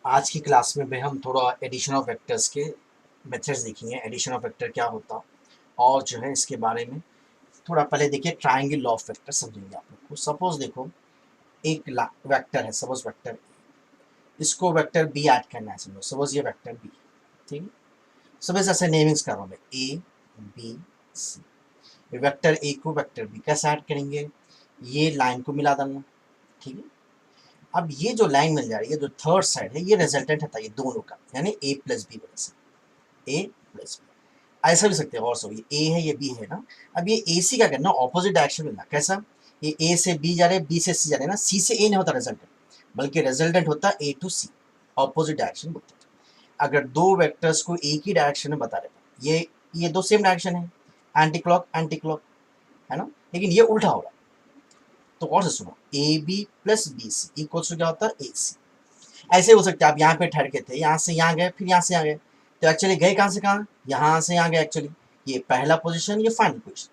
आज की क्लास में हम थोड़ा एडिशन ऑफ वेक्टर्स के मेथड्स देखेंगे। एडिशन ऑफ वेक्टर क्या होता और जो है इसके बारे में थोड़ा पहले देखिए। ट्रायंगल लॉ ऑफ वेक्टर समझेंगे आप लोग को। सपोज देखो एक वेक्टर है, सपोज वेक्टर, इसको वेक्टर बी ऐड करना है। समझो सपोज ये वेक्टर बी, ठीक है। सपोज ऐसे नेमिंग्स कर रहा हूँ मैं, ए बी सी। वेक्टर ए को वेक्टर बी कैसे ऐड करेंगे, ये लाइन को मिला देना, ठीक है। अब ये जो लाइन मिल जा रही है, जो थर्ड साइड है, ये रिजल्टेंट है ये दोनों का, यानी ए प्लस बी बन सकता है, ए प्लस बी। ऐसा भी सकते हैं और सब, ये ए है ये बी है ना। अब ये ए सी का करना ऑपोजिट डायरेक्शन में ना, कैसा, ये ए से बी जा रहे हैं, बी से सी जा रहे हैं ना, सी से ए नहीं होता रिजल्टेंट, बल्कि रिजल्टेंट होता है ए टू सी, ऑपोजिट डायरेक्शन बोलते हैं। अगर दो वेक्टर्स को एक ही डायरेक्शन में बता रहे हैं, ये दो सेम डायरेक्शन है, एंटी क्लॉक है ना, लेकिन ये उल्टा हो रहा है, तो और से सुनो, A B plus B C equals to क्या होता है, ए सी। ऐसे हो सकता है आप यहाँ पे ठहर के थे, यहाँ से यहाँ गए, फिर यहाँ से यहाँ गए, तो एक्चुअली गए कहाँ से कहाँ, यहाँ से यहाँ गए एक्चुअली। ये पहला पोजीशन, ये फाइनल पोजीशन।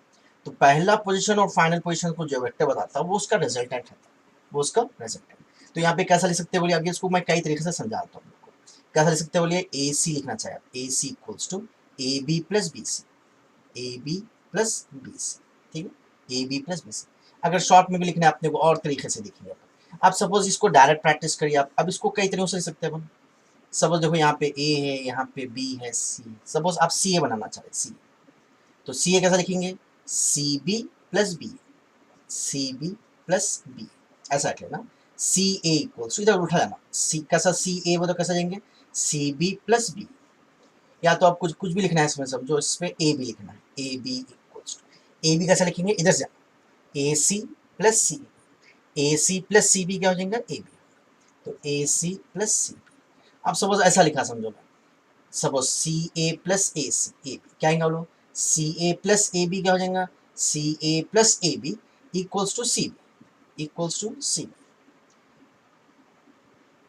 तो पहला पोजीशन और फाइनल पोजीशन को जो वेक्टर बताता है वो उसका रिजल्टेंट रहता है, वो उसका रिजल्टेंट। तो यहाँ पे कैसा लिख सकते हैं बोलिए, अभी इसको मैं कई तरीके से समझाता हूँ आपको। कैसा लिख सकते हैं बोलिए, ए सी लिखना चाहिए, A C equals to A B plus B C, A B plus B C, ठीक है, A B plus B C. अगर शॉर्ट में भी लिखना है अपने को और तरीके से लिखेंगे अपन। आप सपोज इसको डायरेक्ट प्रैक्टिस करिए आप। अब इसको कई तरीकों से लिख सकते हैं अपन। सपोज देखो यहाँ पे ए है, यहाँ पे बी है, सी। सपोज आप सी ए बनाना चाह रहे, सी, तो सी ए कैसा लिखेंगे, C B plus B, C B plus B, ऐसा रख लेना। सी ए इक्वल्स, इधर उठा जाना, सी कैसा, सी ए वो तो कैसा जाएंगे, सी बी प्लस बी। या तो आप कुछ कुछ भी लिखना है इसमें, समझो इसमें ए बी लिखना है, A B equals to, A B कैसा लिखेंगे, इधर से A C plus C, A C plus C B क्या हो जाएगा, ए बी। तो A C plus C B. अब सपोज ऐसा लिखा समझो मैं, suppose C A plus A C A B क्या आएगा बोलो, सी ए प्लस ए बी क्या हो जाएगा, C A plus A B equals to C B, equals to C B.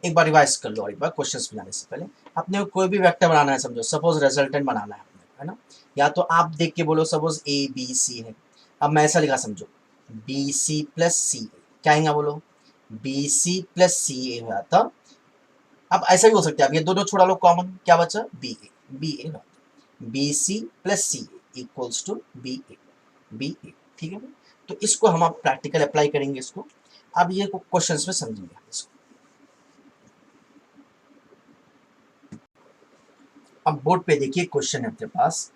एक बार रिवाइज कर लो, और एक बार क्वेश्चंस बनाने से पहले अपने को कोई भी वेक्टर बनाना है, समझो सपोज रिजल्टेंट बनाना है अपने को, है ना। या तो आप देख के बोलो, सपोज ए बी सी है। अब मैं ऐसा लिखा समझो, बी सी प्लस सी ए क्या आएगा बोलो, बी सी प्लस सी ए हुआ था। अब ऐसा भी हो सकता है, अब ये दोनों छोड़ा लो, कॉमन क्या बचा, B A, B A, B C plus C A equals to B A, B A, ठीक है। तो इसको हम आप प्रैक्टिकल अप्लाई करेंगे इसको। अब ये क्वेश्चंस में समझेंगे इसको। अब बोर्ड पे देखिए क्वेश्चन है अपने पास,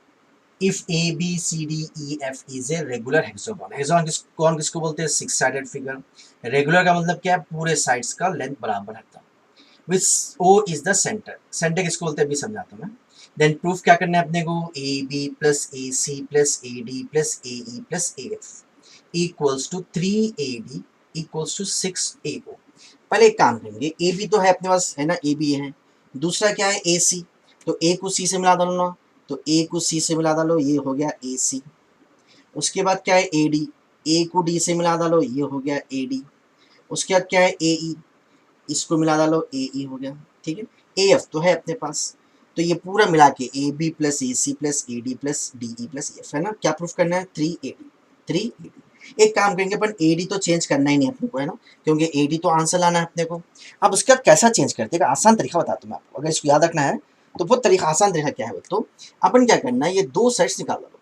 if A B C D E F is a regular hexagon. Hexagon कौन किसको बोलते हैं, सिक्स साइडेड फिगर। रेगुलर का मतलब क्या है, पूरे साइड्स का लेंथ बराबर रहता है। Which O is the centre, centre किसको बोलते हैं अभी समझाता हूँ मैं। देन प्रूफ क्या करना है अपने को, A B plus A C plus A D plus A E plus A F equals to 3AD equals to 6AO। पहले एक काम करेंगे, ए बी तो है अपने पास, है ना, ए बी है। दूसरा क्या है, ए सी, तो ए को सी से मिला डालो ना, तो ए को सी से मिला डालो, ये हो गया ए सी। उसके बाद क्या है, ए डी, ए को डी से मिला डालो, ये हो गया ए डी। उसके बाद क्या है, ए ई, इसको मिला डालो, ए ई हो गया, ठीक है। ए एफ तो है अपने पास, तो ये पूरा मिला के A B plus A C plus A D plus D E plus F, है ना। क्या प्रूफ करना है, 3AD, 3AD। एक काम करेंगे अपन, ए डी तो चेंज करना ही नहीं अपने को, है ना, क्योंकि ए डी तो आंसर लाना है अपने को। अब उसके बाद कैसा चेंज करते हैं, आसान तरीका बताता हूँ मैं आपको, अगर इसको याद रखना है तो बहुत तरीका, आसान तरीका क्या है, तो अपन क्या करना है, ये दो साइड्स निकाल लो।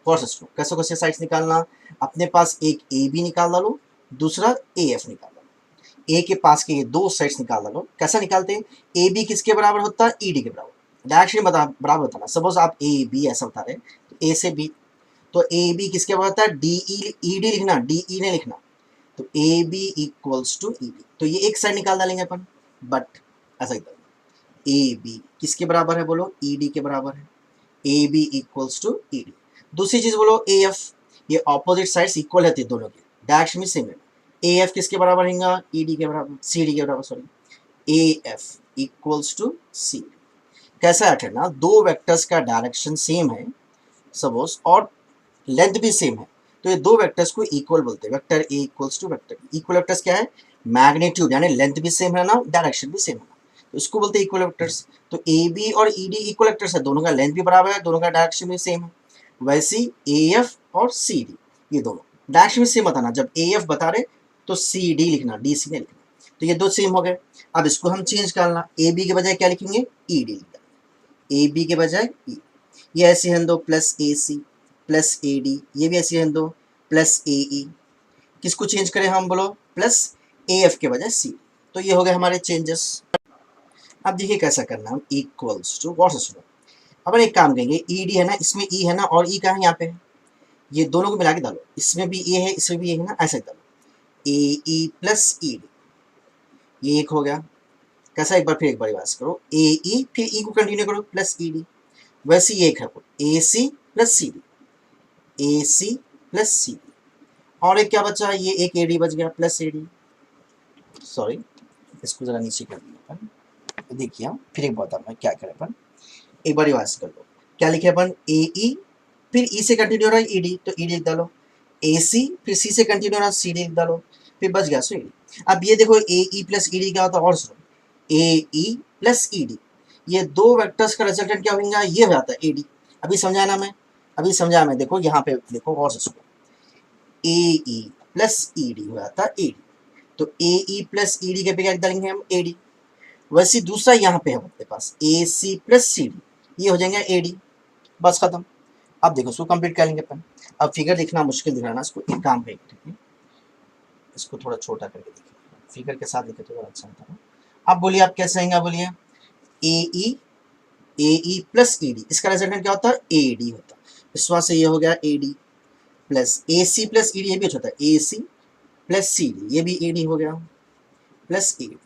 और सिस्टम कैसे कैसे साइड्स निकालना, अपने पास एक ए बी निकाल डालो, दूसरा ए एफ निकाल डालो। ए के पास के ये दो साइड्स निकाल डालो। कैसा निकालते हैं, ए बी किसके बराबर होता है, ई डी के बराबर। डायरेक्शन बराबर बताना, सपोज आप ए बी ऐसा बता रहे, तो ए से बी, तो ए बी किसके बराबर होता है, डी ई डी लिखना, डी ई ने लिखना। तो A B equals to E D, तो ये एक साइड निकाल डालेंगे अपन, बट ऐसा ही ए बी किसके बराबर है बोलो, ई डी के बराबर है। A B equals to E D. दूसरी चीज बोलो, ए एफ, ये ऑपोजिट साइड्स इक्वल रहती है दोनों की, डायरेक्शन में सेम है। ए एफ किसके बराबर रहेगा, ई डी के बराबर, सी डी के बराबर, sorry, A F equals to C. कैसा है ना, दो वेक्टर्स का डायरेक्शन सेम है सपोज, और लेंथ भी सेम है, तो ये दो वेक्टर्स को इक्वल बोलते हैं। Vector A equals to vector, equal vectors क्या है, मैग्नीट्यूड, यानी लेंथ भी सेम है ना, डायरेक्शन भी सेम है ना, तो इसको बोलते हैं इक्वल वेक्टर्स। तो ए बी और ई डी इक्वल वेक्टर्स है, दोनों का लेंथ भी बराबर है, दोनों का डायरेक्शन भी सेम है। वैसे ए एफ और सी डी, ये दोनों डायरेक्शन में सेम बताना, जब ए एफ बता रहे तो सी डी लिखना, डी सी नहीं लिखना। तो ये दो सेम हो गए। अब इसको हम चेंज करना, ए बी के बजाय क्या लिखेंगे, ई डी, ए बी के बजाय ई। ये ऐसे हैं दो, plus A C plus A D, ये भी ऐसे हैं दो, प्लस ए ई। किसको चेंज करें हम, बोलो, प्लस ए एफ के बजाय सी। तो ये हो गए हमारे चेंजेस। अब देखिए कैसा करना, हम इक्वल्स टू, गौर से सुनो, अपन एक काम करेंगे, ई डी है ना, इसमें ई है ना, और ई कहाँ है, यहाँ पे है, ये दोनों को मिला के डालो, इसमें भी ए है इसमें भी ए है ना, ऐसे डालो, ए ई प्लस ई डी, ये एक हो गया। कैसा, एक बार फिर एक बार बात करो, ए ई फिर ई को कंटिन्यू करो, प्लस ई डी। वैसे ही एक है ए सी प्लस सी डी, ए सी प्लस सी डी। और एक क्या बचा, ये एक ए डी बच गया, प्लस ए डी। सॉरी, इसको जरा नीचे कर दिया अपन। देखिए हम फिर एक बात मैं क्या करें अपन, एक बार रिवाइज कर लो, क्या लिखे अपन, ए ई फिर ई से कंटिन्यू हो रहा है ई डी, तो ई डी लिख डालो, ए सी फिर सी से कंटिन्यू हो रहा है सी डी लिख डालो, फिर बच गया सो ई डी। अब ये देखो ए ई प्लस ई डी क्या होता है, और सुनो, ए ई प्लस ई डी, ये दो वेक्टर्स का रिजल्टेंट क्या होगा, ये हो जाता है ए डी। अभी समझाया ना मैं, अभी समझाया मैं, देखो यहाँ पे देखो और से सुनो, ए ई प्लस ई डी हो जाता है ए डी, तो ए ई प्लस ई डी के बगैर डालेंगे हम ए डी। वैसे दूसरा यहाँ पे है अपने पास ए सी प्लस सी डी, ये हो जाएंगे ए डी, बस खत्म। अब देखो इसको कंप्लीट कर लेंगे अपन। अब फिगर देखना मुश्किल दिख रहा है ना, इसको एक काम पे इसको थोड़ा छोटा करके देखिए, फिगर के साथ लिखे तो थोड़ा अच्छा होता है। अब बोलिए आप कैसे आएंगे, बोलिए ए ई प्लस ई डी, इसका रिजल्टेंट क्या होता है, ए डी होता है। इस वजह से ये हो गया A D, plus A C plus E D, ये भी अच्छा होता है, ए सी प्लस सी डी, ये भी ए डी हो गया, प्लस ए डी।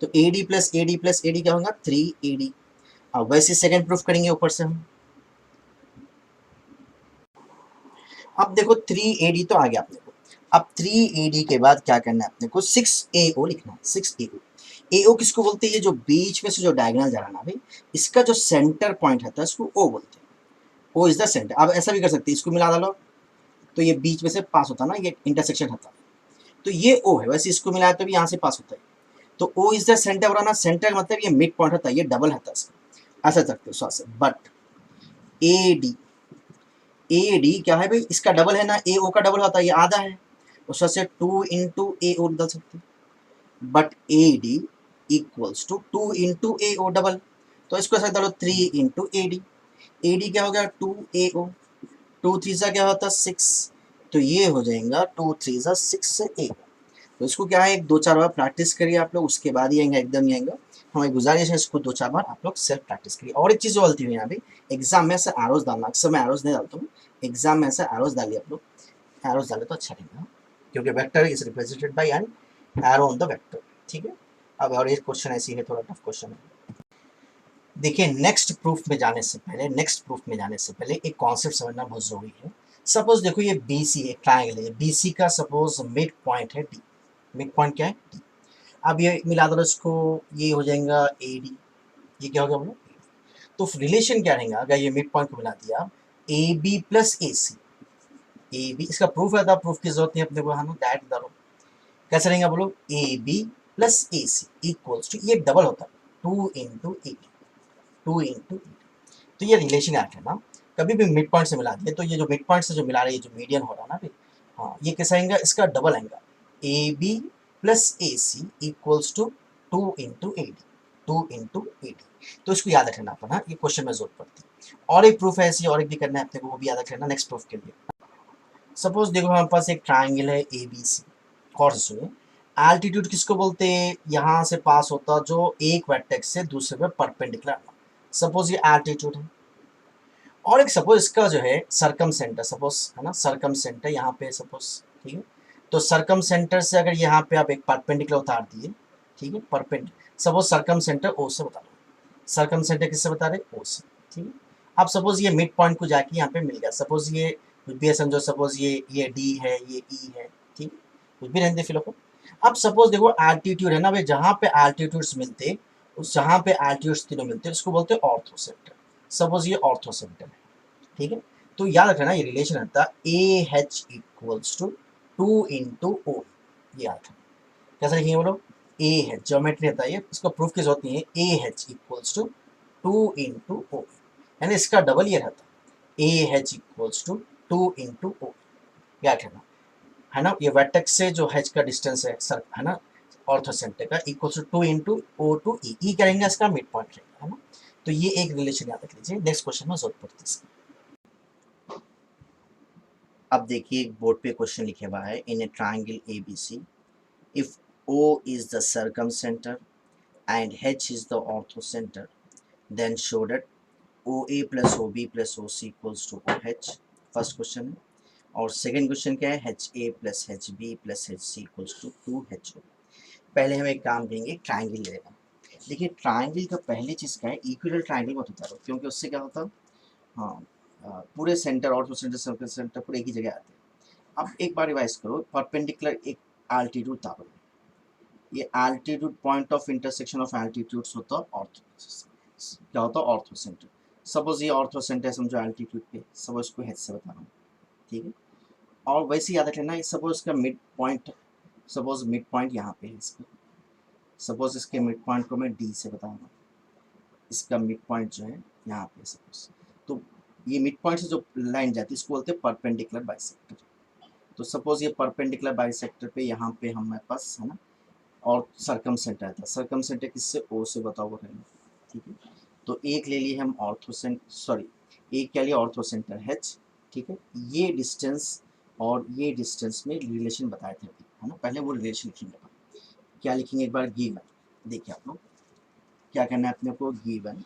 तो A D plus A D plus A D क्या होगा, 3 ए डी। अब वैसे सेकंड प्रूफ करेंगे ऊपर से हम। अब देखो 3 AD तो आ गया अपने को। अब 3 AD के बाद क्या करना है अपने को, 6 AO लिखना है, 6 AO। AO किसको बोलते हैं, ये जो बीच में से जो डायगोनल जा रहा है ना भाई, इसका जो सेंटर पॉइंट रहता है इसको O बोलते हैं, O इज द सेंटर। अब ऐसा भी कर सकते हैं, इसको मिला डालो तो ये बीच में से पास होता है ना, ये इंटरसेक्शन होता है, तो ये O है, वैसे इसको मिलाया तो भी यहाँ से पास होता है, तो O इज द सेंटर हो रहा ना, सेंटर मतलब ये मिड पॉइंट होता है, ये डबल होता है इसका, ऐसा सकते हो। बट AD, ए डी क्या है भाई, इसका डबल है ना, ए ओ का डबल होता है, ये आधा है, उस वजह से 2 इंटू ए ओ डाल सकते हैं। But A D equals to 2 into A O double, तो इसको ऐसा डालो 3 into A D. A D क्या हो गया, 2 ए ओ, 2 3 सा क्या होता है 6, तो ये हो जाएगा 2 3 सा 6 ए। तो इसको क्या है, एक 2-4 बार प्रैक्टिस करिए आप लोग, उसके बाद ही आएंगे, एकदम ही आएंगा। हमारी गुजारिश है इसको 2-4 बार आप लोग सेल्फ प्रैक्टिस करिए। और एक चीज़ जो गलती हुई यहाँ पे, एग्जाम में ऐसे एरोज डालना, अक्सर मैं एरोज नहीं डालता हूँ, एग्जाम में ऐसे एरोज डालिए आप लोग, एरोज डाले तो अच्छा रहेगा, क्योंकि vector is represented by an arrow on the vector, ठीक है। अब और एक क्वेश्चन ऐसी है, थोड़ा टफ क्वेश्चन है। देखिए नेक्स्ट प्रूफ में जाने से पहले एक कॉन्सेप्ट समझना बहुत जरूरी है। सपोज देखो ये बी सी एक ट्राइंगल है, बी सी का सपोज मिड पॉइंट है डी, मिड पॉइंट क्या है डी। अब ये मिला दो इसको, ये हो जाएगा ए डी, ये क्या हो गया बोलो, तो रिलेशन क्या रहेगा अगर ये मिड पॉइंट को मिला दिया, A B plus A C, A B, इसका प्रूफ है, प्रूफ की जरूरत नहीं अपने को, हम डायरेक्ट डालो, कैसे रहेगा बोलो, A B plus A C equals to, ये डबल होता है 2 into A D, 2 into A D. तो ये रिलेशन याद है ना, कभी भी मिड पॉइंट से मिला दिए तो ये जो मिड पॉइंट से जो मिला रही है, जो मीडियन हो रहा है ना भाई, हाँ ये कैसा आएगा, इसका डबल आएगा, A B plus A C equals to 2 into A D, 2 into A D. तो इसको याद रखना अपन, हाँ ये क्वेश्चन में जरूरत पड़ती है। और एक प्रूफ है ऐसी, और एक भी करना है अपने को, वो भी याद रखना नेक्स्ट प्रूफ के लिए। सपोज देखो हमारे पास एक ट्राइंगल है ए बी सी, और सुनिए, एल्टीट्यूड किसको बोलते हैं, यहाँ से पास होता जो एक वर्टेक्स से दूसरे पे परपेंडिकुलर, सपोज ये एल्टीट्यूड है। और एक सपोज इसका जो है सरकम सेंटर, सपोज है ना सरकम सेंटर यहाँ पे सपोज, ठीक है। तो सरकम सेंटर से अगर यहाँ पे आप एक परपेंडिकुलर उतार दिए, ठीक है, परपेंडिकुलर, सपोज सरकम सेंटर ओ से बता रहे, सरकम सेंटर किससे बता रहे, ओ से, ठीक है। अब सपोज ये मिड पॉइंट को जाके यहाँ पे मिल गया, सपोज ये कुछ भी है समझो, सपोज ये डी है, ये ई है, ठीक, कुछ भी रहते फिलो को। अब सपोज देखो एल्टीट्यूड है ना भाई, जहाँ पे एल्टीट्यूड्स मिलते, उस जहाँ पे एल्टीट्यूड्स तीनों मिलते हैं उसको बोलते हैं ऑर्थो सेंटर। सपोज ये ऑर्थो सेंटर है, ठीक है। तो याद रखना ये रिलेशन रहता है A H equals to 2 into O, ये आता है, कैसे लिखेंगे बोलो, ए एच ज्योमेट्री रहता है ये, इसको प्रूफ की जरूरत नहीं है, A H equals to 2 into O, यानी इसका डबल ये रहता है, A H equals to 2 into O, याद रखना है ना। ये वर्टेक्स से जो एच का डिस्टेंस है सर, है ना, ऑर्थो सेंटर का equal to 2 into O to E, E करेंगे इसका मिड पॉइंट रहेगा, है ना। तो ये एक रिलेशन याद रख लीजिए, नेक्स्ट क्वेश्चन में जरूरत पड़ती है इसकी। अब देखिए एक बोर्ड पे क्वेश्चन लिखे हुआ है, in a triangle ABC if O is the circumcenter and H is the orthocenter, then show that OA plus OB plus OC equals to OH। First question है। और सेकंड क्वेश्चन क्या है, HA plus HB plus HC equals to 2HO। पहले हम एक काम करेंगे, triangle लेगा। देखिए ट्राइंगल का पहली चीज़ क्या है, इक्विलर ट्राइंगल मत होता है, क्योंकि उससे क्या होता है, हाँ पूरे centre ortho centre circle centre पूरे एक ही जगह आते हैं। अब एक बार रिवाइज करो, परपेंडिकुलर एक एल्टीट्यूड था, ये altitude point of intersection of altitudes होता है ऑर्थो, क्या होता है ऑर्थो सेंटर। सपोज ये ऑर्थो सेंटर समझो एल्टीट्यूड पे, सपोज इसको एच से बता रहा हूँ, ठीक है। और वैसे याद रखना, सपोज इसका mid point, suppose mid point यहाँ पे है इसका, सपोज इसके मिड पॉइंट को मैं डी से बता रहा हूँ, इसका मिड पॉइंट जो है यहाँ पे सपोज, तो ये मिड पॉइंट से जो लाइन जाती है इसको बोलते हैं परपेंडिकुलर बाइसेक्टर। तो सपोज ये परपेंडिकुलर बाइसेक्टर पे यहाँ पे हमारे पास है ना, और सर्कम सेंटर था, सर्कम सेंटर किससे, ओ से बताओ रहेगा, ठीक है। तो एक ले लिए हम एक क्या लिया ऑर्थो सेंटर H, ठीक है। ये डिस्टेंस और ये डिस्टेंस में रिलेशन बताए थे अभी, है ना, पहले वो रिलेशन लिखेंगे। क्या लिखेंगे एक बार, गिवन, देखिए आप लोग क्या करना है अपने को, गिवन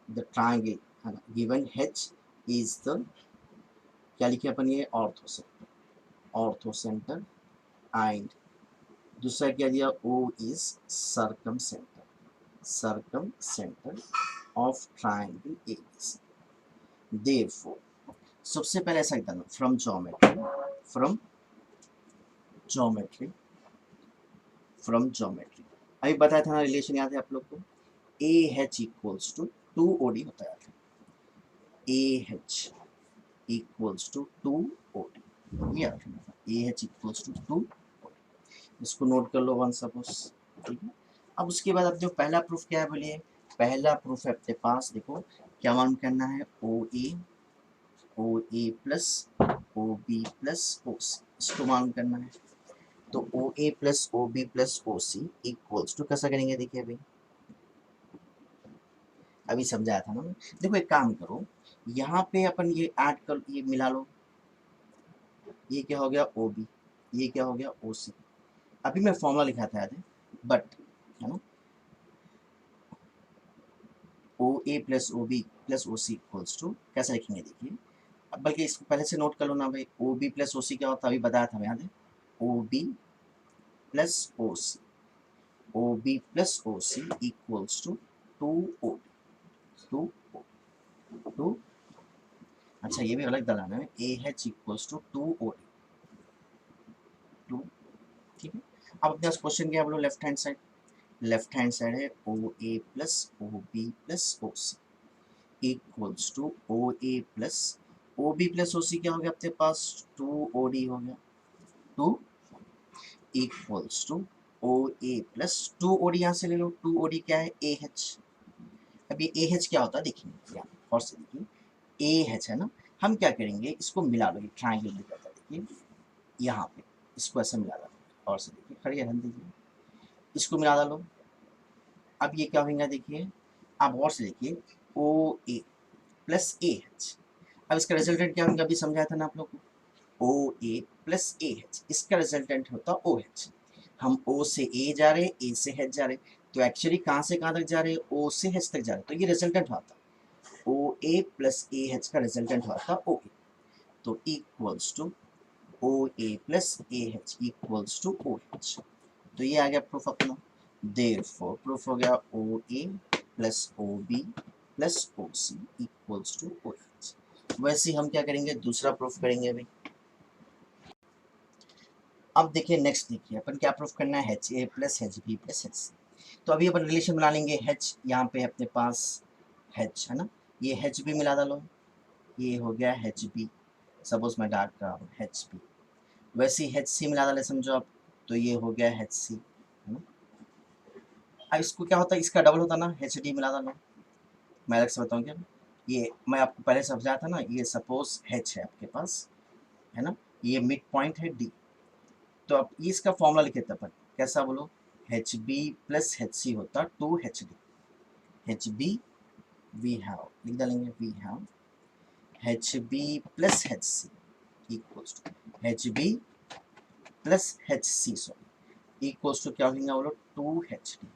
द ट्राइंगल, है ना, गिवन H इज द, क्या लिखे अपन, ये ऑर्थो सेंटर एंड दूसरा क्या दिया, O is circum centre of triangle ABC। Therefore सबसे पहले ऐसा करना, फ्रॉम ज्योमेट्री अभी बताया था ना, रिलेशन याद है आप लोग को, AH इक्वल्स टू 2OD होता है, AH इक्वल्स टू 2OD, ये AH इक्वल्स टू 2OD, इसको नोट कर लो वन सपोज, ठीक है। अब उसके बाद अब जो पहला प्रूफ क्या है बोलिए, पहला प्रूफ है अपने पास, देखो क्या मालूम करना है, OA plus OB plus OC, इसको मालूम करना है। तो OA plus OB plus OC equals to, कैसा करेंगे देखिए, अभी समझाया था ना। देखो एक काम करो, यहाँ पे अपन ये ऐड कर, ये मिला लो, ये क्या हो गया OB, ये क्या हो गया OC। अभी मैं फॉर्मूला लिखा था याद है, बट है ना, OA plus OB plus OC equals to, कैसे लिखेंगे देखिए, अब बल्कि इसको पहले से नोट कर लो ना भाई, OB प्लस OC क्या होता है, अभी बताया था याद है, OB plus OC, OB plus OC equals to 2OD, 2 अच्छा ये भी अलग दलाना है, AH इक्वल्स टू 2OD, 2, ठीक है। अब अपने क्वेश्चन क्या बोलो, लेफ्ट हैंड साइड है OA plus OB plus OC equals to OA plus OB plus OC क्या हो गया अपने पास, 2OD हो गया, 2 equals to OA plus 2OD, यहाँ से ले लो, 2OD क्या है AH। अब ये AH क्या होता है देखिए, यहाँ और से देखिए AH है ना, हम क्या करेंगे, इसको मिला लो, ये ट्राइंगल दिख जाता है देखिए, यहाँ पे इसको ऐसे मिला लो, और से देखिए खड़ी रहने दीजिए, इसको मिला लो। अब ये क्या होगा देखिए, अब और से देखिए OA प्लस AH, अब इसका रिजल्टेंट क्या होगा, अभी समझाया था ना आप लोग को, OA प्लस AH, इसका रिजल्टेंट होता है OH। हम O से A जा रहे, A से H जा रहे, तो एक्चुअली कहाँ से कहाँ तक जा रहे, O से H तक जा रहे, तो ये रिजल्टेंट होता OA प्लस AH का रिजल्टेंट होता OA, तो equals to OA plus AH equals to OH। तो ये आ गया प्रूफ अपना, देयरफॉर प्रूफ हो गया OA plus OB plus OC equals to OH। वैसे हम क्या करेंगे, दूसरा प्रूफ करेंगे अभी। अब देखिए नेक्स्ट, देखिए अपन क्या प्रूफ करना है, HA plus HB plus HC। तो अभी अपन रिलेशन बना लेंगे, H यहाँ पे अपने पास H है ना, ये HB मिला डालो, ये हो गया HB, सपोज मैं डार्क कर रहा हूँ HB, वैसे ही HC मिला डाले समझो आप, तो ये हो गया HC है ना। अब इसको क्या होता है, इसका डबल होता ना, HD मिला डालो, मैं अलग से बताऊँ क्या, ये मैं आपको पहले समझाया था ना, ये सपोज H है आपके पास, है ना, ये मिड पॉइंट है D, तो अब इसका फॉर्मूला लिखे थे अपन, कैसा बोलो, H B plus H C होता 2 एच बी वी हैव, लिख डालेंगे we have H B plus H C equals to H B plus H C sorry equals to क्या हो जाएगा बोलो 2 एच डी।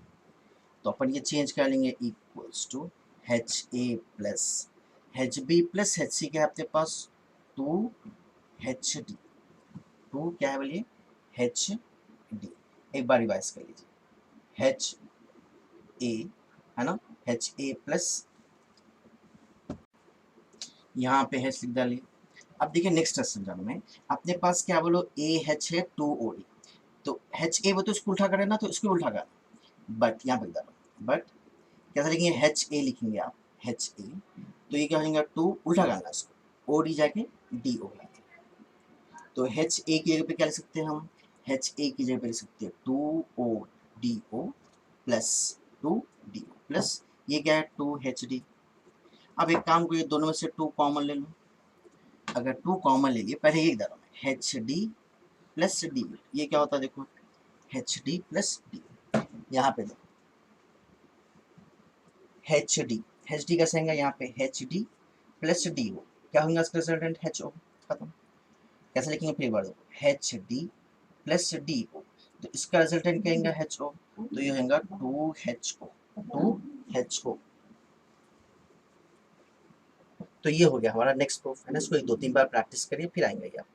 तो अपन ये चेंज कर लेंगे equals to H A plus H B plus H C क्या है आपके पास 2 एच डी, 2 क्या है बोलिए एच डी। एक बार रिवाइज कर लीजिए, एच ए है ना, एच ए प्लस यहाँ पे एच लिख डालिए। अब देखिए नेक्स्ट समझाना मैं, अपने पास क्या बोलो ए एच है 2 ओ डी, तो एच ए वो तो इसको उल्टा करें ना, तो इसको उल्टा कर, बट यहाँ पे डालो, बट कैसे लिखेंगे एच ए लिखेंगे आप एच ए, तो ये क्या हो जाएगा 2 उल्टा करना इसको, ओ डी जाके डी ओ गया, तो एच ए की जगह पे क्या लिख सकते हैं हम, एच ए की जगह पे लिख सकते हैं 2 O plus 2 D O plus ये क्या है 2 एच डी। अब एक काम करिए, दोनों में से 2 कॉमन ले लो, अगर 2 कॉमन ले लिए, पहले एक डालो एच डी प्लस डी, ये क्या होता है देखो एच डी प्लस डी, यहाँ पे देखो एच डी कैसे आएगा, यहाँ पे H D plus D O, क्या होगा इसका रिजल्टेंट एच ओ, खत्म। कैसे लिखेंगे फिर एक बार देखो H D plus D O, तो इसका रिजल्टेंट क्या आएगा एच ओ, तो ये होगा 2 एच ओ। तो ये हो गया हमारा नेक्स्ट प्रूफ है ना, इसको 1 2 3 बार प्रैक्टिस करिए फिर आएंगे आप।